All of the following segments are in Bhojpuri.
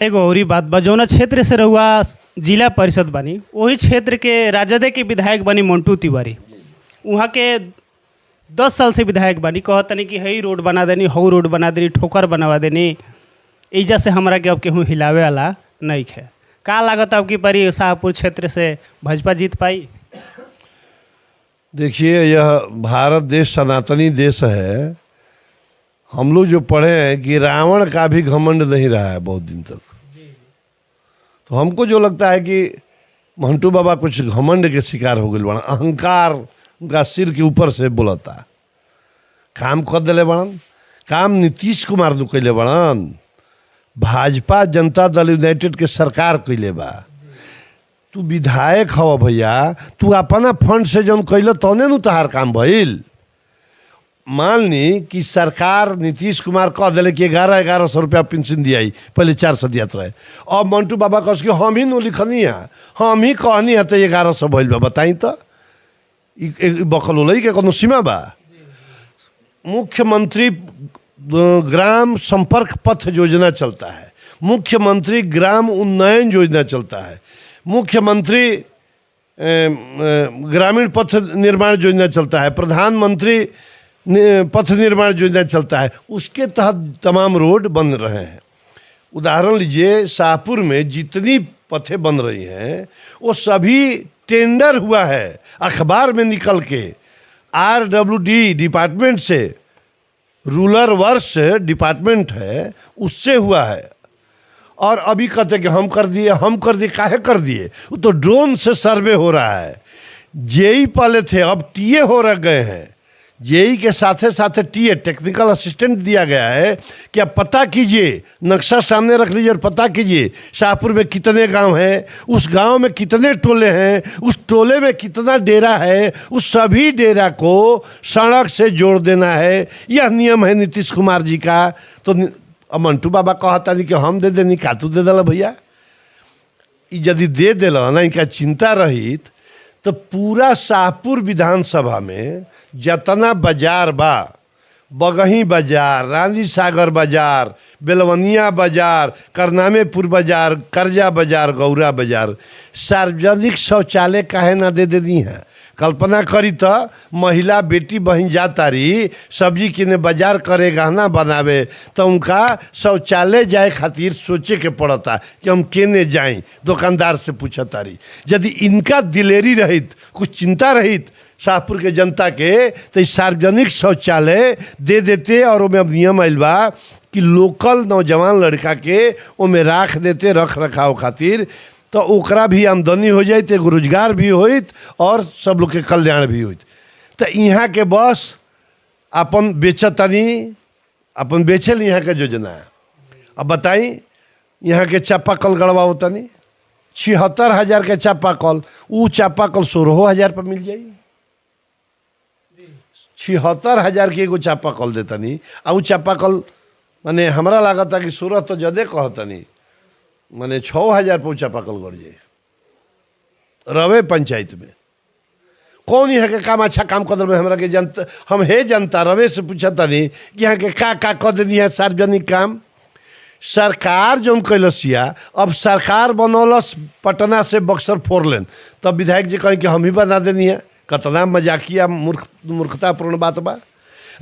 एगो औरी बात बा जौना क्षेत्र से रहुआ जिला परिषद बनी वही क्षेत्र के राजद के विधायक बनी मंटू तिवारी। वहाँ के 10 साल से विधायक बनी, कहतनी कि हई रोड बना देनी, हऊ रोड बना देनी, ठोकर बनवा देनी। एजा से हमरा के अब केहू हिलावे वाला नहीं है। का लागत अब की परी शाहपुर क्षेत्र से भाजपा जीत पाई? देखिए, यह भारत देश सनातनी देश है। हम लोग जो पढ़े हैं कि रावण का भी घमंड नहीं रहा है बहुत दिन तक। तो हमको जो लगता है कि मंटू बाबा कुछ घमंड के शिकार हो गए बड़ा, अहंकार उनका सिर के ऊपर से बोलता। काम कर दिले बड़न, काम नीतीश कुमार ने कैले बड़न, भाजपा जनता दल यूनाइटेड के सरकार कैले बा। तू विधायक हव भैया, तू अपना फंड से जौन कैल तौने नु तहार काम भइल। मान ली कि सरकार नीतीश कुमार कह दिले कि 1100 रुपया पेंशन दियाई, पहले 400 दियात रहे। अब मंटू बाबा कह कि हम ही नु लिखनी है, हम ही कहनी है तो 1100 भइल बा। बताई तो बकल उलई के कोनो सीमा बा? मुख्यमंत्री ग्राम संपर्क पथ योजना चलता है, मुख्यमंत्री ग्राम उन्नयन योजना चलता है, मुख्यमंत्री ग्रामीण पथ निर्माण योजना चलता है, प्रधानमंत्री पथ निर्माण योजना चलता है। उसके तहत तमाम रोड बन रहे हैं। उदाहरण लीजिए, शाहपुर में जितनी पथें बन रही हैं वो सभी टेंडर हुआ है, अखबार में निकल के। RWD डिपार्टमेंट से, रूरल वर्क्स डिपार्टमेंट है, उससे हुआ है। और अभी कहते कि हम कर दिए, हम कर दिए। काहे कर दिए? वो तो ड्रोन से सर्वे हो रहा है। जेई पहले थे, अब टीए हो रह गए हैं। जेई के साथे साथे टीए, टेक्निकल असिस्टेंट दिया गया है कि आप पता कीजिए, नक्शा सामने रख लीजिए और पता कीजिए शाहपुर में कितने गांव हैं, उस गांव में कितने टोले हैं, उस टोले में कितना डेरा है, उस सभी डेरा को सड़क से जोड़ देना है। यह नियम है नीतीश कुमार जी का। तो मंटू बाबा कहता नहीं कि हम दे देनी, का तू दे दिला भैया? यदि दे दिला ना, इनका चिंता रहित तो पूरा शाहपुर विधानसभा में जतना बाजार बा, बगही बाजार, रानी सागर बाजार, बेलवनिया बाजार, करनामेपुर बाजार, करजा बाजार, गौरा बाजार, सार्वजनिक शौचालय काहे ना दे देनी है? कल्पना करी तो महिला बेटी बहन जाता रही सब्जी किने बाजार करे, गहना बनावे, तो उनका शौचालय जाए खातिर सोचे के पड़ता कि हम केने जाएं। दुकानदार से पूछता रही। यदि इनका दिलेरी रहित, कुछ चिंता रहित शाहपुर के जनता के, तो सार्वजनिक शौचालय दे देते। और उसमें अब नियम आइल बा कि लोकल नौजवान लड़का के उसमें राख देते, रख रखाव खातिर। तो ओकरा भी आमदनी हो जाए, रोजगार भी होइत और सब लोग के कल्याण भी होइत। तो यहाँ के बस अपन बेचतनी, अपन बेचल यहाँ के योजना है। अब बताई, यहाँ के चापाकल गड़वाओ तनी 76,000 के चापाकल, वो चापाकल 16,000 पर मिल जाई। 76,000 के एगो चापाकल देतनी, आ वो चापाकल माने हमरा लागता कि 16 तो जदे कहतनी, माने 6,000 पर चापाकल गड़ जाए रवे पंचायत में। कौन यहाँ के काम अच्छा काम कर में हमरा के जनता, हम हे जनता रवे से पूछता नहीं कि यहाँ के का कर देनी है सार्वजनिक काम। सरकार जो कैलसिया, अब सरकार बनौलस पटना से बक्सर 4 लेन, तब विधायक जी कहें कि हम ही बना देनी है। कतना मजाकिया मूर्खतापूर्ण बात बा।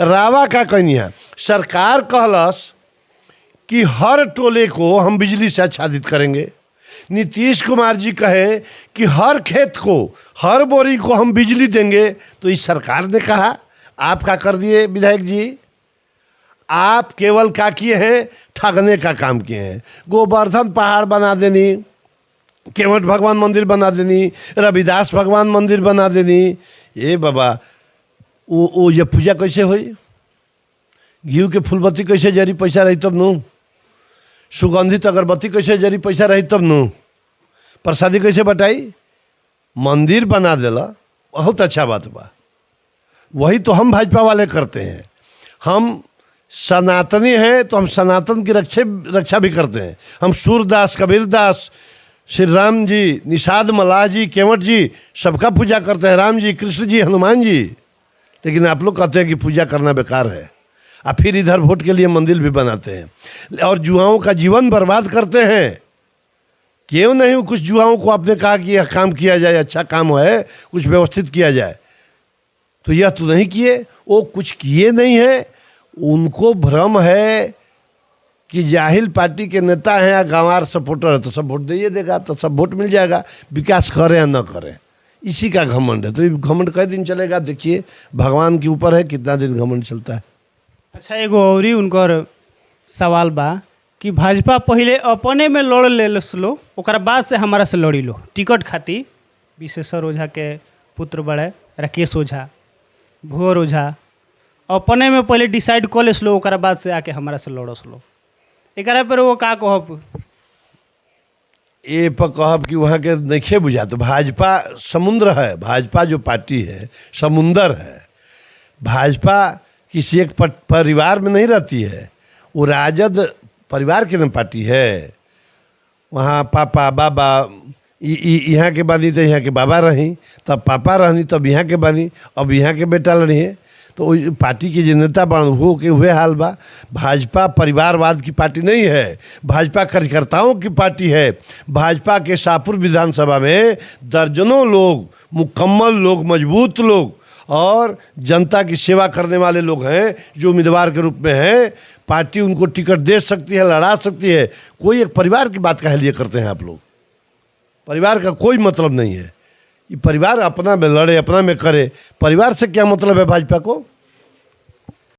रावा का कहनी है, सरकार कहलस कि हर टोले को हम बिजली से आच्छादित करेंगे। नीतीश कुमार जी कहे कि हर खेत को, हर बोरी को हम बिजली देंगे। तो इस सरकार ने कहा, आप क्या कर दिए विधायक जी? आप केवल क्या किए हैं? ठगने का काम किए हैं। गोवर्धन पहाड़ बना देनी, केवट भगवान मंदिर बना देनी, रविदास भगवान मंदिर बना देनी। ये बाबा, वो ये पूजा कैसे हुई? घी के फूलबत्ती कैसे जरी पैसा रही तब नू? सुगंधित अगरबत्ती कैसे जरी पैसा रही तब नू? प्रसादी कैसे बटाई? मंदिर बना देला, बहुत अच्छा बात बा। वही तो हम भाजपा वाले करते हैं। हम सनातनी हैं तो हम सनातन की रक्षा भी करते हैं। हम सूरदास, कबीरदास, श्री राम जी, निषाद मल्लाह जी, केवट जी, सबका पूजा करते हैं। राम जी, कृष्ण जी, हनुमान जी। लेकिन आप लोग कहते हैं कि पूजा करना बेकार है। और फिर इधर वोट के लिए मंदिर भी बनाते हैं और युवाओं का जीवन बर्बाद करते हैं। क्यों नहीं कुछ युवाओं को आपने कहा कि यह काम किया जाए, अच्छा काम है, कुछ व्यवस्थित किया जाए, तो यह तो नहीं किए। वो कुछ किए नहीं है, उनको भ्रम है कि जाहिल पार्टी के नेता हैं या गंवार सपोर्टर है तो सब वोट दे देगा, तो सब वोट मिल जाएगा, विकास करे या न करे, इसी का घमंड है। तो ये घमंड कई दिन चलेगा देखिए, भगवान के ऊपर है कितना दिन घमंड चलता है। अच्छा, एगो और ही उनकर सवाल बा कि भाजपा पहले अपने में लड़ ले लो, ओकरा बाद से हमारा से लड़ी लो टिकट खातिर। विशेश्वर ओझा के पुत्र बड़े राकेश ओझा, भुअर ओझा, अपने में पहले डिसाइड कर ले लो, ओकरा बाद से आके हमारा से लड़स लो। एकरा पर वो का कहब? ये पर कहब कि वहाँ के नहीं बुझा, तो भाजपा समुद्र है, भाजपा जो पार्टी है समुंदर है। भाजपा किसी एक परिवार में नहीं रहती है, वो राजद परिवार की न पार्टी है। वहाँ पापा बाबा यहाँ के बानी तो यहाँ के बाबा रही, तब पापा रहनी तब यहाँ के बानी, अब यहाँ के बेटा लड़ी है। तो पार्टी के जो नेता बन हो के हुए हाल बा। भाजपा परिवारवाद की पार्टी नहीं है, भाजपा कार्यकर्ताओं की पार्टी है। भाजपा के शाहपुर विधानसभा में दर्जनों लोग, मुकम्मल लोग, मजबूत लोग और जनता की सेवा करने वाले लोग हैं जो उम्मीदवार के रूप में हैं। पार्टी उनको टिकट दे सकती है, लड़ा सकती है। कोई एक परिवार की बात काहे लिए करते हैं आप लोग? परिवार का कोई मतलब नहीं है। ये परिवार अपना में लड़े, अपना में करे, परिवार से क्या मतलब है भाजपा को?